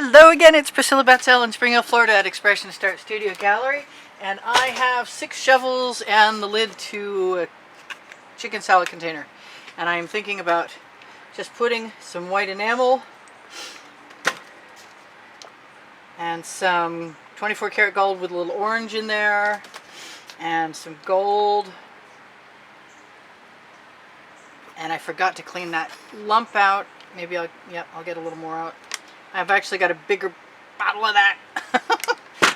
Hello again, it's Priscilla Batzell in Spring Hill, Florida at Expressionist Art Studio Gallery, and I have 6 shovels and the lid to a chicken salad container, and I am thinking about just putting some white enamel and some 24 karat gold with a little orange in there and some gold, and I forgot to clean that lump out. Maybe I'll get a little more out. I've actually got a bigger bottle of that.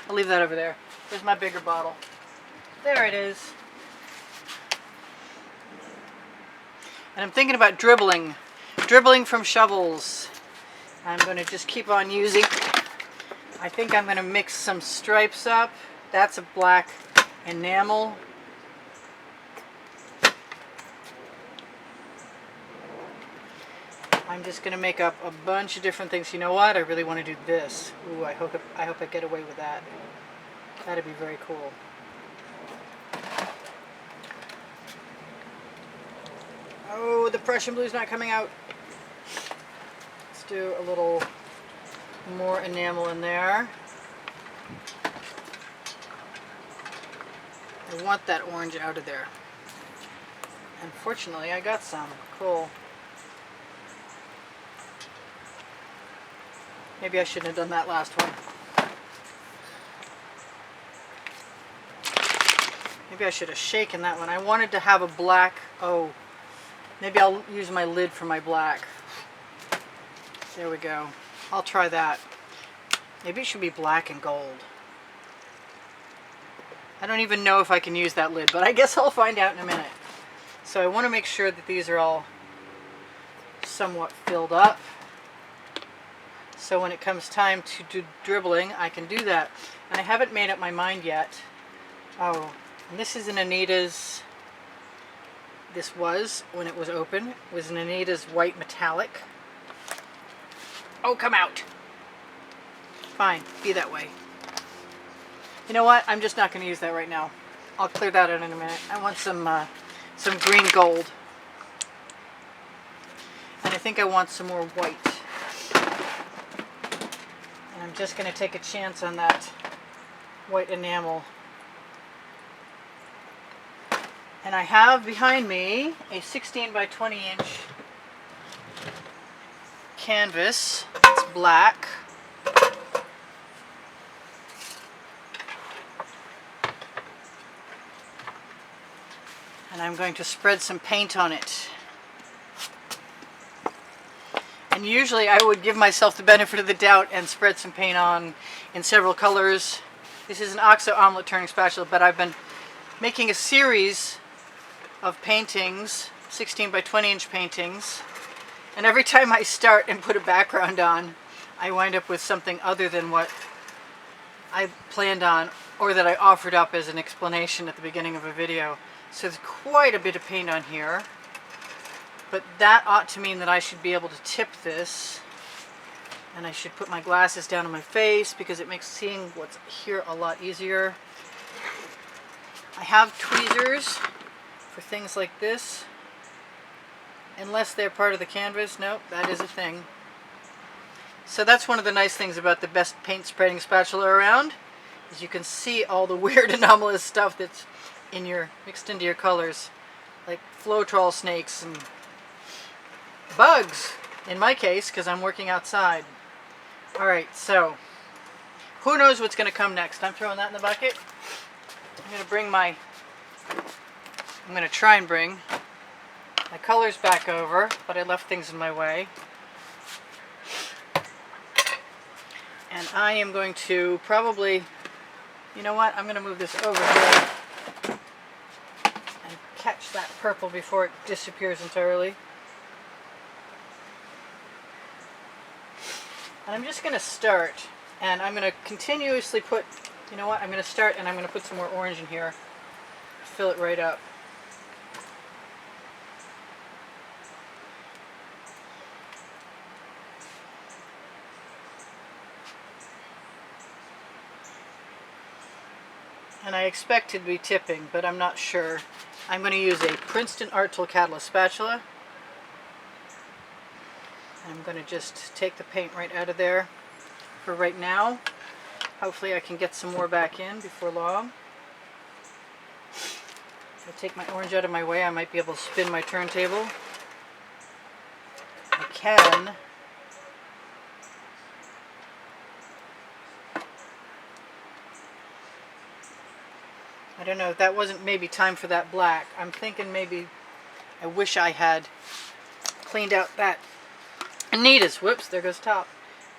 I'll leave that over there. There's my bigger bottle. There it is. And I'm thinking about dribbling from shovels. I'm going to just keep on using. I think I'm going to mix some stripes up. That's a black enamel. I'm just going to make up a bunch of different things. You know what? I really want to do this. Ooh, I hope I get away with that. That'd be very cool. Oh, the Prussian blue's not coming out. Let's do a little more enamel in there. I want that orange out of there. Unfortunately, I got some. Cool. Maybe I shouldn't have done that last one. Maybe I should have shaken that one. I wanted to have a black. Oh, maybe I'll use my lid for my black. There we go. I'll try that. Maybe it should be black and gold. I don't even know if I can use that lid, but I guess I'll find out in a minute. So I want to make sure that these are all somewhat filled up. So when it comes time to do dribbling, I can do that. And I haven't made up my mind yet. Oh, and this is an Anita's. This was, when it was open, it was an Anita's white metallic. Oh, come out. Fine, be that way. You know what? I'm just not going to use that right now. I'll clear that out in a minute. I want some green gold. And I think I want some more white. I'm just going to take a chance on that white enamel. And I have behind me a 16 by 20 inch canvas. It's black. And I'm going to spread some paint on it. And usually I would give myself the benefit of the doubt and spread some paint on in several colors. This is an OXO omelet turning spatula, but I've been making a series of paintings, 16 by 20 inch paintings, and every time I start and put a background on, I wind up with something other than what I planned on or that I offered up as an explanation at the beginning of a video. So there's quite a bit of paint on here. But that ought to mean that I should be able to tip this, and I should put my glasses down on my face because it makes seeing what's here a lot easier. I have tweezers for things like this, unless they're part of the canvas. Nope, that is a thing. So that's one of the nice things about the best paint spreading spatula around, is you can see all the weird anomalous stuff that's in mixed into your colors, like Floetrol snakes and bugs, in my case, because I'm working outside. Alright, so who knows what's going to come next. I'm throwing that in the bucket. I'm going to try and bring my colors back over, but I left things in my way. And I am going to probably, you know what, I'm going to move this over here and catch that purple before it disappears entirely. And I'm just going to start, and I'm going to continuously put, you know what, I'm going to start and I'm going to put some more orange in here, fill it right up. And I expect to be tipping, but I'm not sure. I'm going to use a Princeton Art Tool Catalyst spatula. I'm going to just take the paint right out of there. for right now. Hopefully I can get some more back in before long. If I take my orange out of my way, I might be able to spin my turntable. I can. I don't know, that wasn't maybe time for that black. I'm thinking maybe I wish I had cleaned out that Anita's. Whoops, there goes top.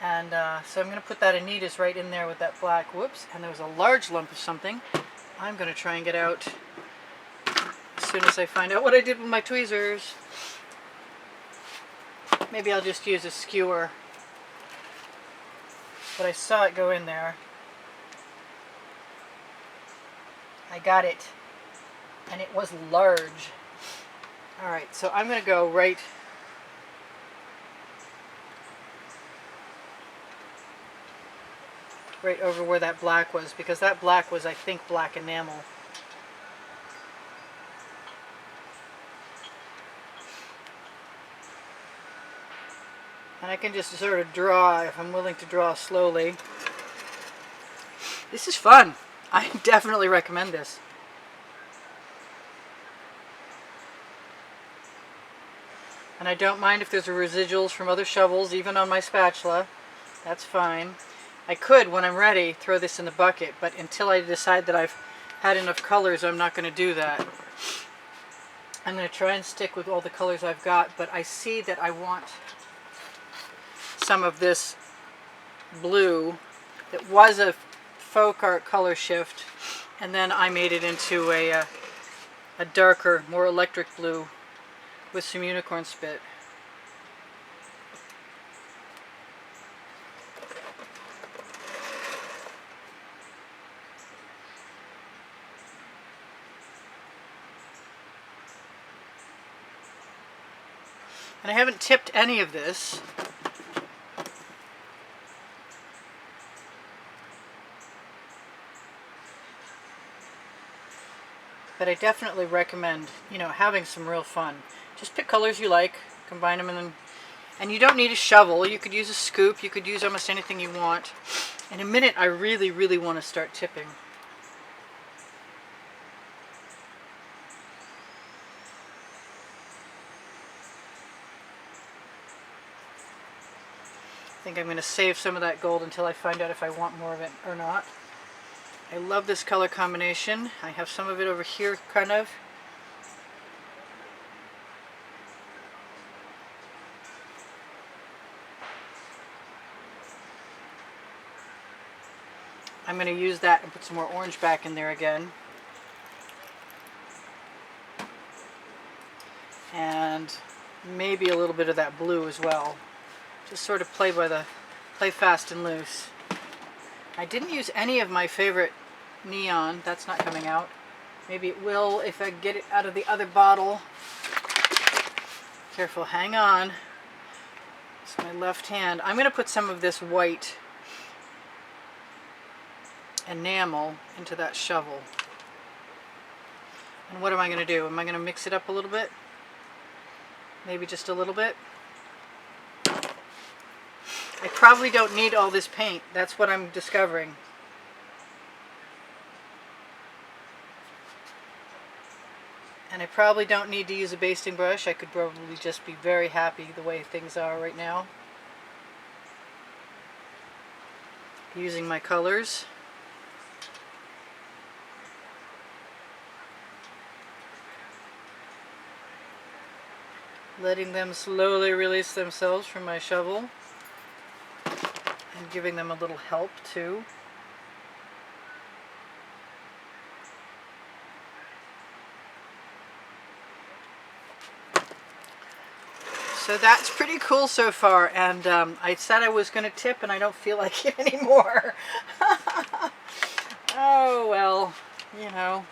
And so I'm going to put that Anita's right in there with that black. Whoops, and there was a large lump of something. I'm going to try and get out as soon as I find out what I did with my tweezers. Maybe I'll just use a skewer. But I saw it go in there. I got it, and it was large. Alright, so I'm going to go right over where that black was, because that black was, I think, black enamel. And I can just sort of draw if I'm willing to draw slowly. This is fun. I definitely recommend this. And I don't mind if there's residuals from other shovels, even on my spatula. That's fine. I could, when I'm ready, throw this in the bucket, but until I decide that I've had enough colors, I'm not going to do that. I'm going to try and stick with all the colors I've got, but I see that I want some of this blue that was a folk art color shift, and then I made it into a darker, more electric blue with some unicorn spit. And I haven't tipped any of this. But I definitely recommend, you know, having some real fun. Just pick colors you like, combine them, and you don't need a shovel. You could use a scoop. You could use almost anything you want. In a minute, I really, really want to start tipping. I think I'm going to save some of that gold until I find out if I want more of it or not. I love this color combination. I have some of it over here, kind of. I'm going to use that and put some more orange back in there again. And maybe a little bit of that blue as well. Just sort of play fast and loose. I didn't use any of my favorite neon. That's not coming out. Maybe it will if I get it out of the other bottle. Careful, hang on. It's my left hand. I'm going to put some of this white enamel into that shovel. And what am I going to do? Am I going to mix it up a little bit? Maybe just a little bit? I probably don't need all this paint. That's what I'm discovering. And I probably don't need to use a basting brush. I could probably just be very happy the way things are right now. Using my colors. Letting them slowly release themselves from my shovel. And giving them a little help too. So that's pretty cool so far, and I said I was going to tip and I don't feel like it anymore. Oh well, you know.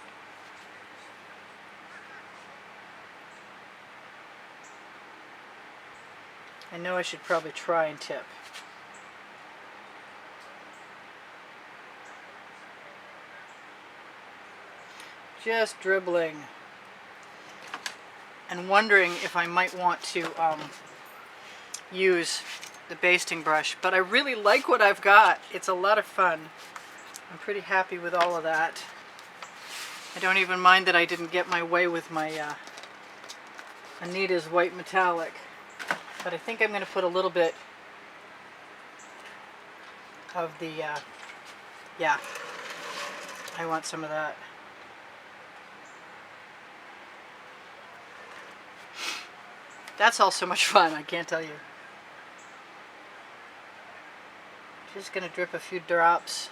I know I should probably try and tip. Just dribbling and wondering if I might want to use the basting brush, but I really like what I've got. It's a lot of fun. I'm pretty happy with all of that. I don't even mind that I didn't get my way with my Anita's white metallic, but I think I'm going to put a little bit of the, yeah, I want some of that. That's all so much fun, I can't tell you. Just going to drip a few drops.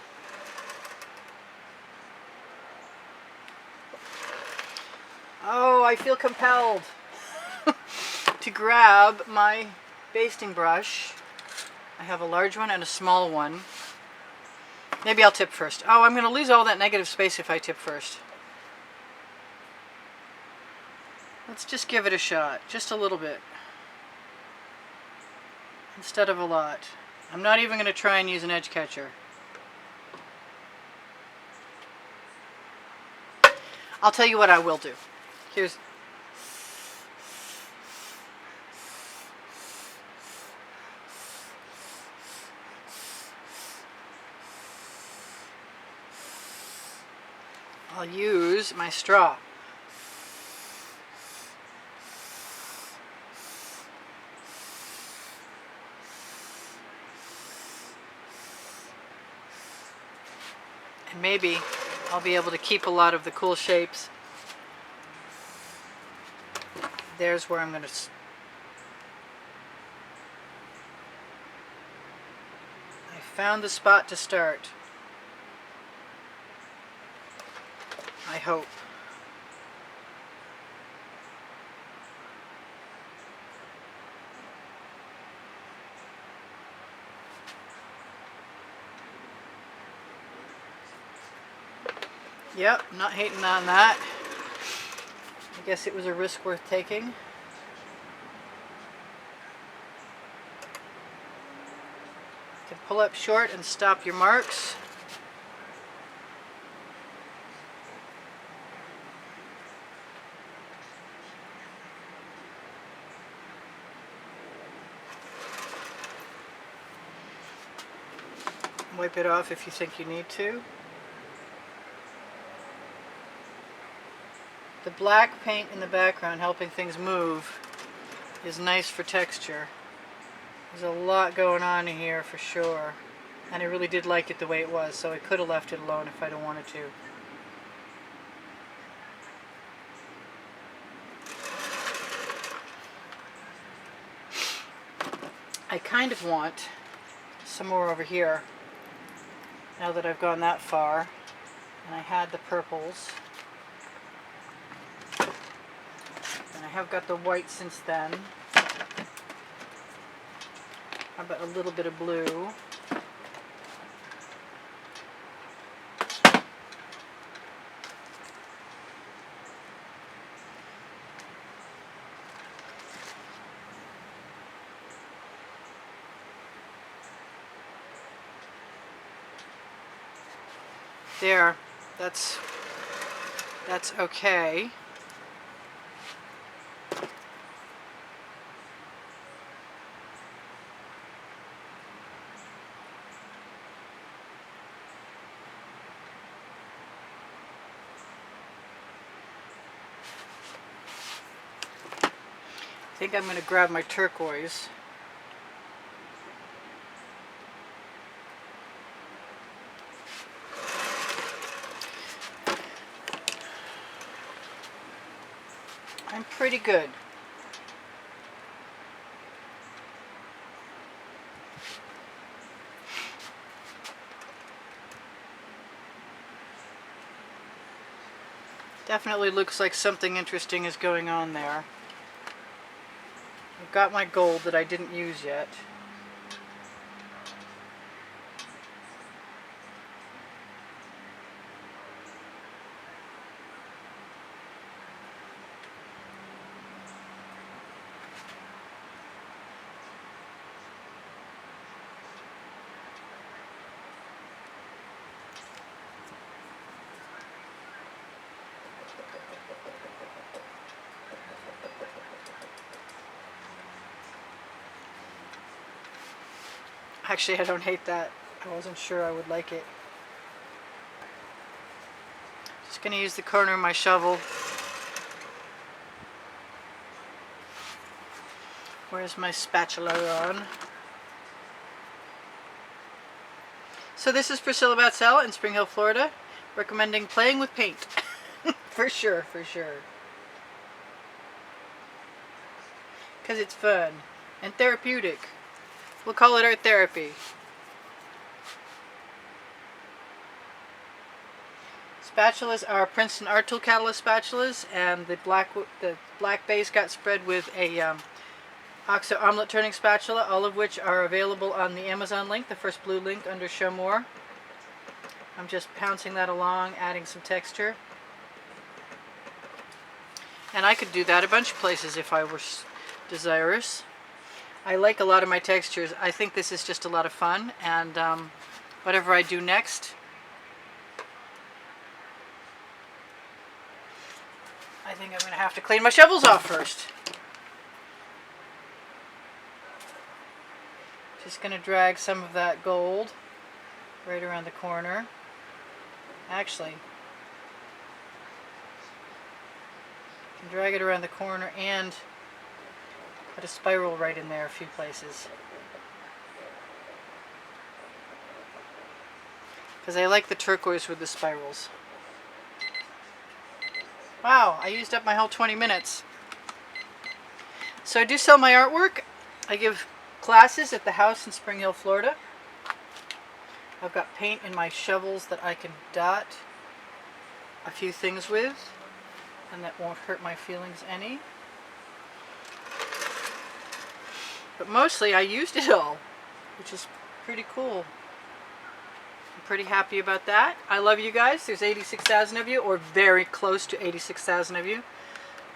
Oh, I feel compelled to grab my basting brush. I have a large one and a small one. Maybe I'll tip first. Oh, I'm going to lose all that negative space if I tip first. Let's just give it a shot, just a little bit, instead of a lot. I'm not even going to try and use an edge catcher. I'll tell you what I will do. Here's... I'll use my straw. And maybe I'll be able to keep a lot of the cool shapes. There's where I'm going to... I found the spot to start. I hope. Yep, not hating on that. I guess it was a risk worth taking. You can pull up short and stop your marks. Wipe it off if you think you need to. The black paint in the background helping things move is nice for texture. There's a lot going on in here for sure. And I really did like it the way it was, so I could have left it alone if I'd have wanted to. I kind of want some more over here, now that I've gone that far. And I had the purples. And I have got the white since then. How about a little bit of blue? There, that's okay. I think I'm going to grab my turquoise. I'm pretty good. Definitely looks like something interesting is going on there. I've got my gold that I didn't use yet. Actually, I don't hate that. I wasn't sure I would like it. Just going to use the corner of my shovel. Where's my spatula on? So this is Priscilla Batzell in Spring Hill, Florida, recommending playing with paint. For sure, for sure. Because it's fun and therapeutic. We'll call it art therapy. Spatulas are Princeton Art Tool Catalyst spatulas, and the black base got spread with a OXO omelet turning spatula, all of which are available on the Amazon link, the first blue link under Show More. I'm just pouncing that along, adding some texture. And I could do that a bunch of places if I were desirous. I like a lot of my textures. I think this is just a lot of fun, and whatever I do next, I think I'm going to have to clean my shovels off first. Just going to drag some of that gold right around the corner. Actually, I can drag it around the corner and put a spiral right in there a few places. Because I like the turquoise with the spirals. Wow, I used up my whole 20 minutes. So I do sell my artwork. I give classes at the house in Spring Hill, Florida. I've got paint in my shovels that I can dot a few things with, and that won't hurt my feelings any. But mostly I used it all, which is pretty cool. I'm pretty happy about that. I love you guys. There's 86,000 of you, or very close to 86,000 of you.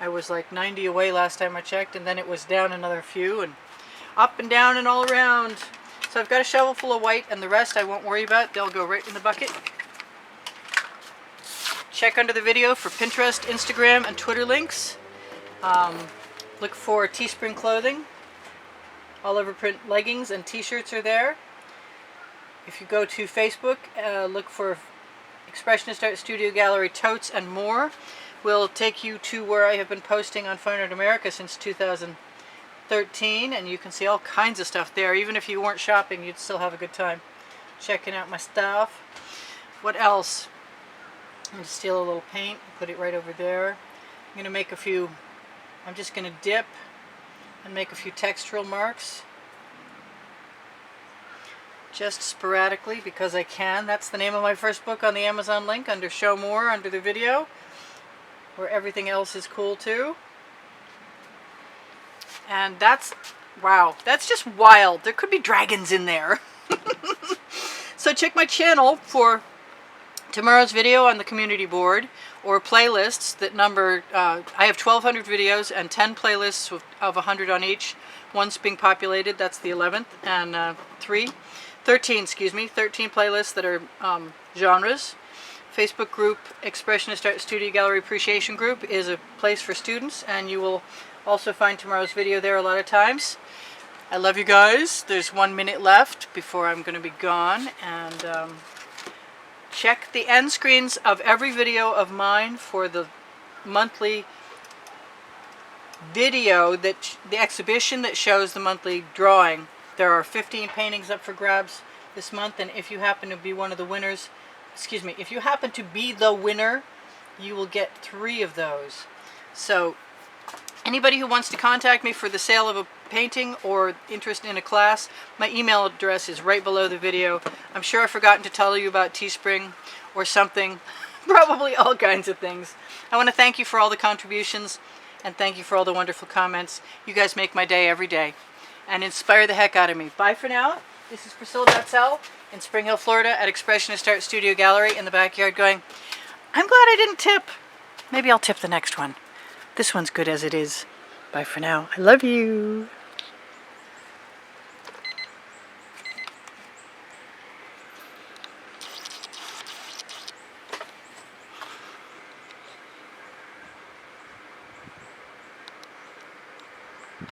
I was like 90 away last time I checked, and then it was down another few, and up and down and all around. So I've got a shovel full of white, and the rest I won't worry about. They'll go right in the bucket. Check under the video for Pinterest, Instagram, and Twitter links. Look for Teespring clothing. All over print leggings and t-shirts are there. If you go to Facebook, look for Expressionist Art Studio Gallery totes and more. We'll take you to where I have been posting on Fine Art America since 2013, and you can see all kinds of stuff there. Even if you weren't shopping, you'd still have a good time checking out my stuff. What else? I'm going to steal a little paint and put it right over there. I'm going to make a few, I'm just going to dip and make a few textural marks. Just sporadically, because I can. That's the name of my first book on the Amazon link under Show More, under the video, where everything else is cool too. And that's, wow, that's just wild. There could be dragons in there. So check my channel for tomorrow's video on the community board, or playlists that number, I have 1,200 videos and 10 playlists of 100 on each. One's being populated, that's the 11th, and 13 playlists that are genres. Facebook group, Expressionist Art Studio Gallery Appreciation Group, is a place for students, and you will also find tomorrow's video there a lot of times. I love you guys. There's 1 minute left before I'm going to be gone, and check the end screens of every video of mine for the monthly video, that the exhibition that shows the monthly drawing. There are 15 paintings up for grabs this month, and if you happen to be one of the winners, if you happen to be the winner, you will get 3 of those. So anybody who wants to contact me for the sale of a painting or interest in a class, my email address is right below the video. I'm sure I've forgotten to tell you about Teespring or something, probably all kinds of things. I want to thank you for all the contributions, and thank you for all the wonderful comments. You guys make my day every day and inspire the heck out of me. Bye for now. This is Priscilla Batzell in Spring Hill, Florida at Expressionist Art Studio Gallery in the backyard going, I'm glad I didn't tip. Maybe I'll tip the next one. This one's good as it is. Bye for now. I love you.